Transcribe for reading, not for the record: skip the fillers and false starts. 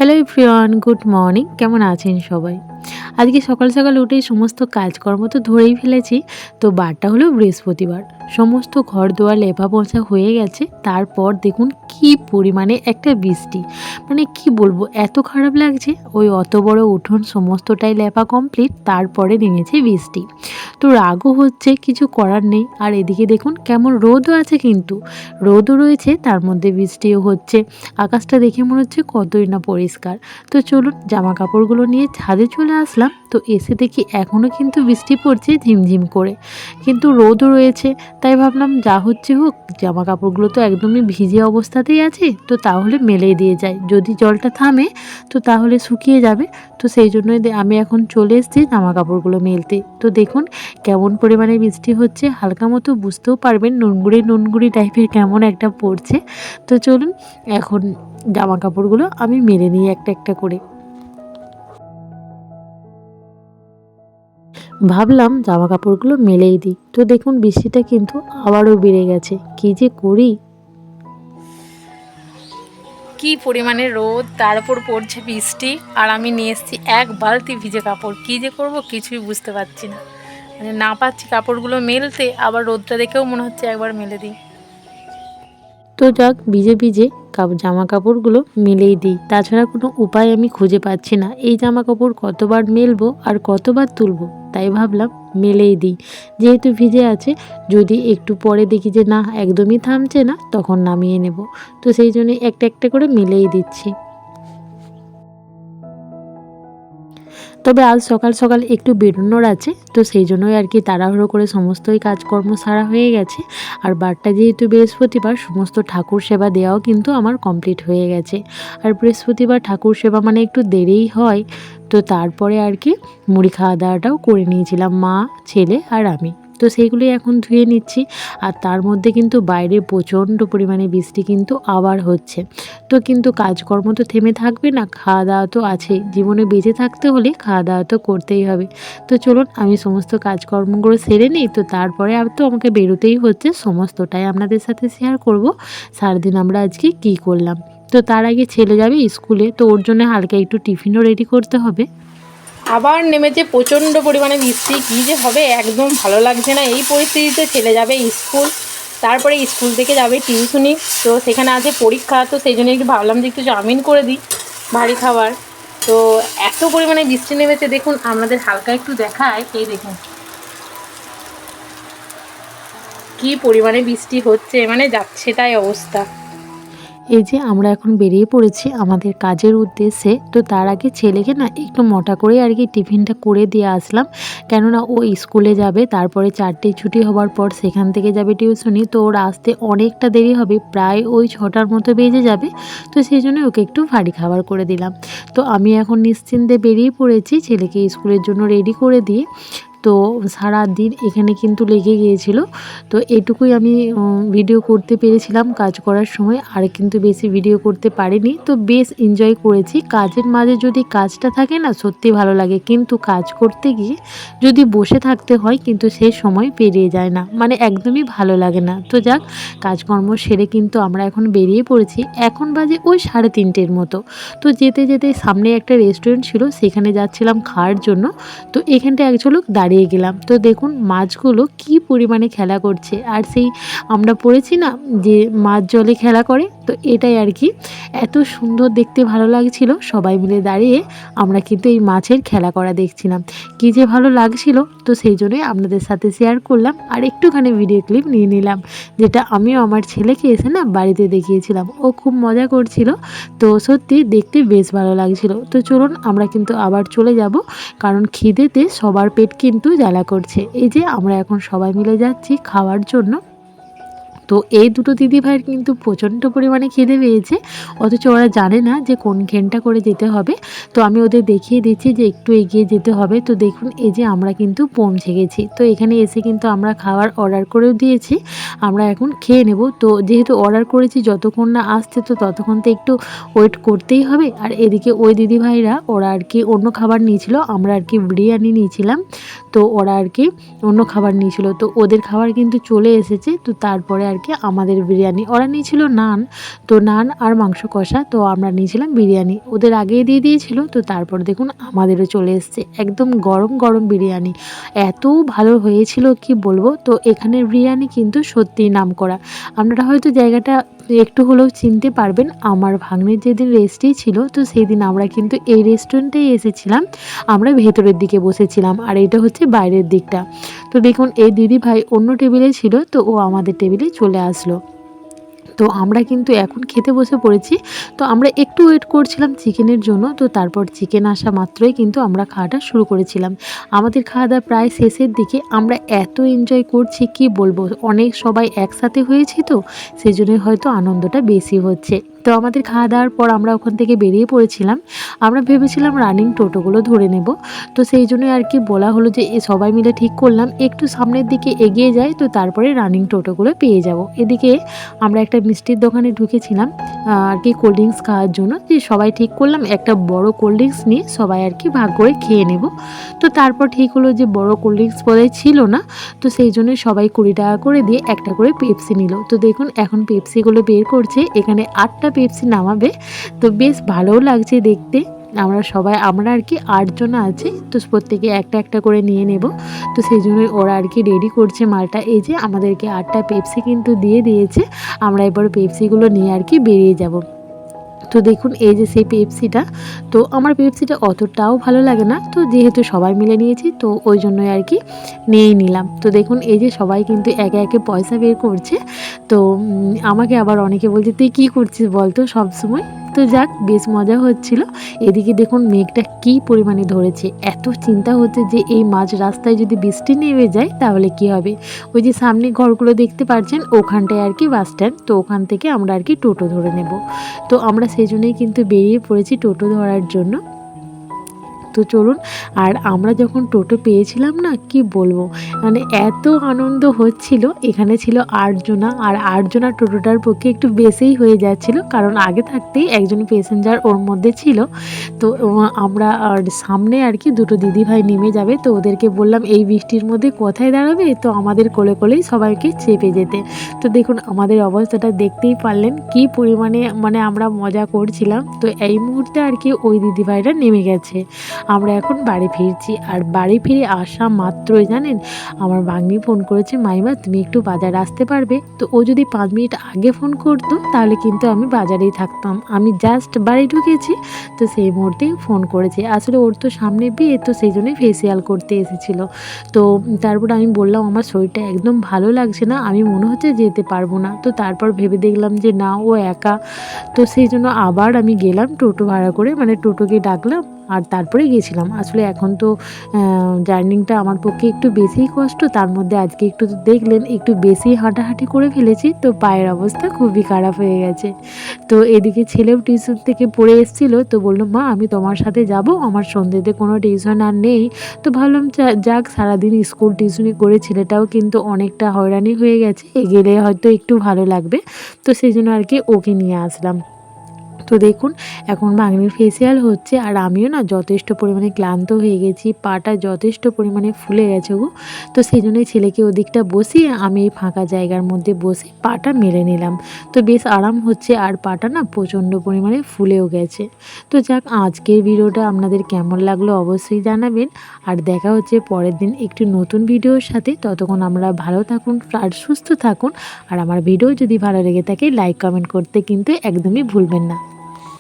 Hello everyone, good morning. কেমন আছেন সবাই? আজকে সকাল সকাল উঠেই সমস্ত কাজকর্ম তো ধরেই ফেলেছি। তো বারটা হলো বৃহস্পতিবার। সমস্ত ঘর দুয়ার লেপা পোছা হয়ে গেছে। তারপর দেখুন কি পরিমাণে একটা বৃষ্টি, মানে কি বলবো, এত খারাপ লাগছে। ওই অত বড় উঠোন সমস্তটাই লেপা কমপ্লিট, তারপরে নেমেছে বৃষ্টি। তো রাগও হচ্ছে, কিছু করার নেই। আর এদিকে দেখুন কেমন রোদও আছে, কিন্তু রোদও রয়েছে, তার মধ্যে বৃষ্টিও হচ্ছে। আকাশটা দেখে মনে হচ্ছে কতই না পরিষ্কার। তো চলুন জামা কাপড়গুলো নিয়ে ছাদে চলে আসলাম। তো এসে দেখি এখনও কিন্তু বৃষ্টি পড়ছে ঝিমঝিম করে, কিন্তু রোদও রয়েছে। তাই ভাবলাম যা হচ্ছে হোক, জামা কাপড়গুলো তো একদমই ভিজে অবস্থাতেই আছে, তো তাহলে মেলেই দিয়ে যায়। যদি জলটা থামে তো তাহলে শুকিয়ে যাবে। তো সেই জন্যই আমি এখন চলে এসেছি জামা কাপড়গুলো মেলতে। তো দেখুন কেমন পরিমাণে বৃষ্টি হচ্ছে, হালকা মতো বুঝতেও পারবেন নুনগুড়ি নুনগুড়ি টাইপের কেমন একটা পড়ছে। তো চলুন এখন জামা কাপড়গুলো আমি মেলে নিই একটা একটা করে। ভাবলাম জামা কাপড়গুলো মেলেই দিই। তো দেখুন বৃষ্টিটা কিন্তু আবারও বেড়ে গেছে, কি যে করি। কি পরিমাণে রোদ, তার উপর পড়ছে বৃষ্টি, আর আমি নিয়ে এসেছি এক বালতি ভিজে কাপড়। কী যে করব কিছুই বুঝতে পারছি না, মানে না পাচ্ছি কাপড়গুলো মেলতে, আবার রোদটা দেখেও মনে হচ্ছে একবার মেলে দিই। তো যাক, ভিজে ভিজে জামা কাপড়গুলো মেলেই দিই, তাছাড়া কোনো উপায় আমি খুঁজে পাচ্ছি না। এই জামা কাপড় কতবার মেলবো আর কতবার তুলবো, তাই ভাবলাম মেলেই দিই। যেহেতু ভিজে আছে, যদি একটু পরে দেখি যে না একদমই থামছে না, তখন নামিয়ে নেব। তো সেই জন্য একটা একটা করে মেলেই দিচ্ছি। তবে আজ সকাল সকাল একটু বেরোনোর আছে, তো সেই জন্যই আর কি তাড়াহুড়ো করে সমস্তই কাজকর্ম সারা হয়ে গেছে। আর বারটা যেহেতু বৃহস্পতিবার, সমস্ত ঠাকুর সেবা দেওয়াও কিন্তু আমার কমপ্লিট হয়ে গেছে। আর বৃহস্পতিবার ঠাকুর সেবা মানে একটু দেরিই হয়। তো তারপরে আর কি মুড়ি খাওয়া দাওয়াটাও করে নিয়েছিলাম মা, ছেলে আর আমি। তো সেইগুলি এখন ধুয়ে নিচ্ছি। আর তার মধ্যে কিন্তু বাইরে প্রচণ্ড পরিমাণে বৃষ্টি কিন্তু আবার হচ্ছে। তো কিন্তু কাজকর্ম তো থেমে থাকবে না, খাওয়া দাওয়া তো আছেই। জীবনে বেঁচে থাকতে হলে খাওয়া দাওয়া তো করতেই হবে। তো চলুন আমি সমস্ত কাজকর্মগুলো সেরে নিই। তো তারপরে আর তো আমাকে বেরোতেই হচ্ছে, সমস্তটাই আপনাদের সাথে শেয়ার করব। সারাদিন আমরা আজকে কী করলাম। তো তার আগে ছেলে যাবে স্কুলে, তো ওর জন্য হালকা একটু টিফিনও রেডি করতে হবে। আবার নেমেছে প্রচণ্ড পরিমাণে বৃষ্টি, কী যে হবে একদম ভালো লাগছে না। এই পরিস্থিতিতে ছেলে যাবে স্কুল, তারপরে স্কুল থেকে যাবে টিউশনি, তো সেখানে আছে পরীক্ষা। তো সেই জন্য একটু ভাবলাম যে একটু চাউমিন করে দিই, ভারী খাবার। তো এত পরিমাণে বৃষ্টি নেমেছে, দেখুন আপনাদের হালকা একটু দেখায়, এই দেখুন কি পরিমাণে বৃষ্টি হচ্ছে, মানে যাচ্ছে তাই অবস্থা। এই যে আমরা এখন বেরিয়ে পড়েছি আমাদের কাজের উদ্দেশ্যে। তো তার আগে ছেলেকে না একটু মোটা করে আর কি টিফিনটা করে দিয়ে আসলাম, কেননা ও স্কুলে যাবে। তারপরে 4টেয় ছুটি হওয়ার পর সেখান থেকে যাবে টিউশনি। তো ওর আসতে অনেকটা দেরি হবে, প্রায় ওই 6টার মতো বেজে যাবে। তো সেই জন্য ওকে একটু ভারী খাবার করে দিলাম। তো আমি এখন নিশ্চিন্তে বেরিয়ে পড়েছি ছেলেকে স্কুলের জন্য রেডি করে দিয়ে। তো সারাদিন এখানে কিন্তু লেগে গিয়েছিল। তো এটুকুই আমি ভিডিও করতে পেরেছিলাম কাজ করার সময়, আর কিন্তু বেশি ভিডিও করতে পারিনি। তো বেশ এনজয় করেছি। কাজের মাঝে যদি কাজটা থাকে না, সত্যি ভালো লাগে, কিন্তু কাজ করতে গিয়ে যদি বসে থাকতে হয়, কিন্তু সেই সময় পেরিয়ে যায় না, মানে একদমই ভালো লাগে না। তো যাক, কাজকর্ম সেরে কিন্তু আমরা এখন বেরিয়ে পড়েছি। এখন বাজে ওই 3:30-এর মতো। তো যেতে যেতে সামনে একটা রেস্টুরেন্ট ছিল, সেখানে যাচ্ছিলাম খাওয়ার জন্য। তো এখানটা এক ঝলক দাঁড়িয়ে গেলাম। তো দেখুন মাছগুলো কি পরিমাণে খেলা করছে। আর সেই আমরা পড়েছি না যে মাছ জলে খেলা করে, তো এটাই আর কি। এত সুন্দর দেখতে ভালো লাগছিল, সবাই মিলে দাঁড়িয়ে আমরা কিন্তু এই মাছের খেলা করা দেখছিলাম। কি যে ভালো লাগছিল, তো সেই জন্যই আপনাদের সাথে শেয়ার করলাম। আর একটুখানি ভিডিও ক্লিপ নিয়ে নিলাম, যেটা আমিও আমার ছেলেকে এসে না বাড়িতে দেখিয়েছিলাম। ও খুব মজা করছিল। তো সত্যি দেখতে বেশ ভালো লাগছিল। তো চলুন আমরা কিন্তু আবার চলে যাব, কারণ খিদেতে সবার পেট কিন্তু জ্বালা করছে। এই যে আমরা এখন সবাই মিলে যাচ্ছি খাওয়ার জন্য। তো এই দুটো দিদিভাইয়ের কিন্তু প্রচণ্ড পরিমাণে খিদে পেয়েছে, অথচ ওরা জানে না যে কোনখানটা করে যেতে হবে। তো আমি ওদের দেখিয়ে দিচ্ছি যে একটু এগিয়ে যেতে হবে। তো দেখুন এই যে আমরা কিন্তু পৌঁছে গেছি। তো এখানে এসে কিন্তু আমরা খাবার অর্ডার করেও দিয়েছি, আমরা এখন খেয়ে নেব। তো যেহেতু অর্ডার করেছি, যতক্ষণ না আসছে তো ততক্ষণ তো একটু ওয়েট করতেই হবে। আর এদিকে ওই দিদিভাইরা ওরা আর কি অন্য খাবার নিয়েছিল, আমরা আর কি বিরিয়ানি নিয়েছিলাম। তো ওরা আর কি অন্য খাবার নিয়েছিল, তো ওদের খাবার কিন্তু চলে এসেছে। তো তারপরে আর কি আমাদের বিরিয়ানি, ওরা নিয়েছিল নান, তো নান আর মাংস কষা, তো আমরা নিয়েছিলাম বিরিয়ানি, ওদের আগেই দিয়ে দিয়েছিল। তো তারপর দেখুন আমাদেরও চলে এসছে একদম গরম গরম বিরিয়ানি, এত ভালো হয়েছিল কি বলবো। তো এখানের বিরিয়ানি কিন্তু সত্যিই নামকরা, আপনারা হয়তো জায়গাটা একটু হলেও চিনতে পারবেন। আমার ভাগ্নের যেদিন রেস্টই ছিল, তো সেই দিন আমরা কিন্তু এই রেস্টুরেন্টেই এসেছিলাম, আমরা ভেতরের দিকে বসেছিলাম আর এটা হচ্ছে বাইরের দিকটা। তো দেখুন এই দিদি ভাই অন্য টেবিলে ছিল, তো ও আমাদের টেবিলে চলে আসলো। তো আমরা কিন্তু এখন খেতে বসে পড়েছি। তো আমরা একটু ওয়েট করছিলাম চিকেনের জন্য, তো তারপর চিকেন আসা মাত্রই কিন্তু আমরা খাওয়াটা শুরু করেছিলাম। আমাদের খাওয়া দাওয়া প্রায় শেষের দিকে, আমরা এত এনজয় করছি কি বলবো, অনেক সবাই একসাথে হয়েছি তো সেই জন্যই হয়তো আনন্দটা বেশি হচ্ছে। তো আমাদের খাওয়া দাওয়ার পর আমরা ওখান থেকে বেরিয়ে পড়েছিলাম, আমরা ভেবেছিলাম রানিং টোটোগুলো ধরে নেব। তো সেই জন্যই আর কি বলা হলো যে সবাই মিলে ঠিক করলাম একটু সামনের দিকে এগিয়ে যাই, তো তারপরে রানিং টোটোগুলো পেয়ে যাব। এদিকে আমরা একটা মিষ্টির দোকানে ঢুকেছিলাম আর কি কোল্ড ড্রিঙ্কস খাওয়ার জন্য, যে সবাই ঠিক করলাম একটা বড় কোল্ড ড্রিঙ্কস নিয়ে সবাই আর কি ভাগ করে খেয়ে নেব। তো তারপর ঠিক হলো যে বড় কোল্ড ড্রিঙ্কস বোধহয় ছিল না, তো সেই জন্য সবাই 20 টাকা করে দিয়ে একটা করে পেপসি নিল। তো দেখুন এখন পেপসিগুলো বের করছে, এখানে 8টা পেপসি নামাবে, তো বেশ ভালোও লাগছে দেখতে। আমরা আর কি 8 জন আছি, তো প্রত্যেকে একটা একটা করে নিয়ে নেব। তো সেই জন্যই ওরা আর কি রেডি করছে মালটা। এই যে আমাদেরকে 8টা পেপসি কিন্তু দিয়ে দিয়েছে, আমরা এবার পেপসিগুলো নিয়ে আর কি বেরিয়ে যাব। তো দেখুন এই যে সেই পেপসিটা, তো আমার পেপসিটা অতটাও ভালো লাগে না, তো যেহেতু সবাই মিলে নিয়েছি তো ওই জন্যই আর কি নিয়েই নিলাম। তো দেখুন এই যে সবাই কিন্তু একে একে পয়সা বের করছে। তো আমাকে আবার অনেকে বলছে তুই কী করছিস বল তো সবসময়। তো যাক বেশ মজা হচ্ছিল। এদিকে দেখুন মেঘটা কী পরিমাণে ধরেছে, এত চিন্তা হচ্ছে যে এই মাঝ রাস্তায় যদি বৃষ্টি নেমে যায় তাহলে কি হবে। ওই যে সামনে ঘরগুলো দেখতে পাচ্ছেন ওখানটায় আর কি বাস স্ট্যান্ড, তো ওখান থেকে আমরা আর কি টোটো ধরে নেব। তো আমরা সেই জন্যই কিন্তু বেরিয়ে পড়েছি টোটো ধরার জন্য। তো চলুন, আর আমরা যখন টোটো পেয়েছিলাম না কি বলবো, মানে এত আনন্দ হচ্ছিল। এখানে ছিল 8 জনা, আর 8 জনা টোটোটার পক্ষে একটু বেশিই হয়ে যাচ্ছিল, কারণ আগে থাকতেই একজন প্যাসেঞ্জার ওর মধ্যে ছিল। তো আমরা আর সামনে আর কি দুটো দিদিভাই নেমে যাবে, তো ওদেরকে বললাম এই বৃষ্টির মধ্যে কোথায় দাঁড়াবে, তো আমাদের কোলে কোলেই সবাইকে চেপে যেতে। তো দেখুন আমাদের অবস্থাটা দেখতেই পারলেন কি পরিমাণে, মানে আমরা মজা করছিলাম। তো এই মুহূর্তে আর কি ওই দিদিভাইরা নেমে গেছে, আমরা এখন বাড়ি ফিরছি। আর বাড়ি ফিরে আসা মাত্রই জানেন আমার ভাগ্নি ফোন করেছে, মাইমা তুমি একটু বাজার আসতে পারবে। তো ও যদি 5 মিনিট আগে ফোন করতো তাহলে কিন্তু আমি বাজারেই থাকতাম, আমি জাস্ট বাড়ি ঢুকেছি, তো সেই মুহূর্তেই ফোন করেছে। আসলে ওর তো সামনে বিয়ে, তো সেই জন্যই ফেসিয়াল করতে এসেছিলো। তো তারপর আমি বললাম আমার শরীরটা একদম ভালো লাগছে না, আমি মনে হচ্ছে যেতে পারবো না। তো তারপর ভেবে দেখলাম যে না ও একা, তো সেই জন্য আবার আমি গেলাম টোটো ভাড়া করে, মানে টোটোকে ডাকলাম আর তারপরে গেছিলাম। আসলে এখন তো জার্নিংটা আমার পক্ষে একটু বেশিই কষ্ট, তার মধ্যে আজকে একটু তো দেখলেন একটু বেশি হাঁটাহাঁটি করে ফেলেছি, তো পায়ের অবস্থা খুবই খারাপ হয়ে গেছে। তো এদিকে ছেলেও টিউশন থেকে পড়ে এসেছিলো, তো বললো মা আমি তোমার সাথে যাব, আমার সন্ধ্যেতে কোনো টিউশন আর নেই। তো ভাবলাম যাক সারাদিন স্কুল টিউশনি করে ছেলেটাও কিন্তু অনেকটা হয়রানি হয়ে গেছে, গেলে হয়তো একটু ভালো লাগবে। তো সেই জন্য আর কি ওকে নিয়ে আসলাম। তো দেখুন এখন ভাগ্নির ফেসিয়াল হচ্ছে, আর আমিও না যথেষ্ট পরিমাণে ক্লান্ত হয়ে গেছি, পাটা যথেষ্ট পরিমাণে ফুলে গেছে গো। তো সেই জন্যই ছেলেকে ওদিকটা বসিয়ে আমি এই ফাঁকা জায়গার মধ্যে বসে পাটা মেলে নিলাম। তো বেশ আরাম হচ্ছে, আর পাটা না প্রচণ্ড পরিমাণে ফুলেও গেছে। তো যাক আজকের ভিডিওটা আপনাদের কেমন লাগলো অবশ্যই জানাবেন, আর দেখা হচ্ছে পরের দিন একটু নতুন ভিডিওর সাথে। ততক্ষণ আমরা ভালো থাকুন আর সুস্থ থাকুন, আর আমার ভিডিও যদি ভালো লেগে থাকে লাইক কমেন্ট করতে কিন্তু একদমই ভুলবেন না।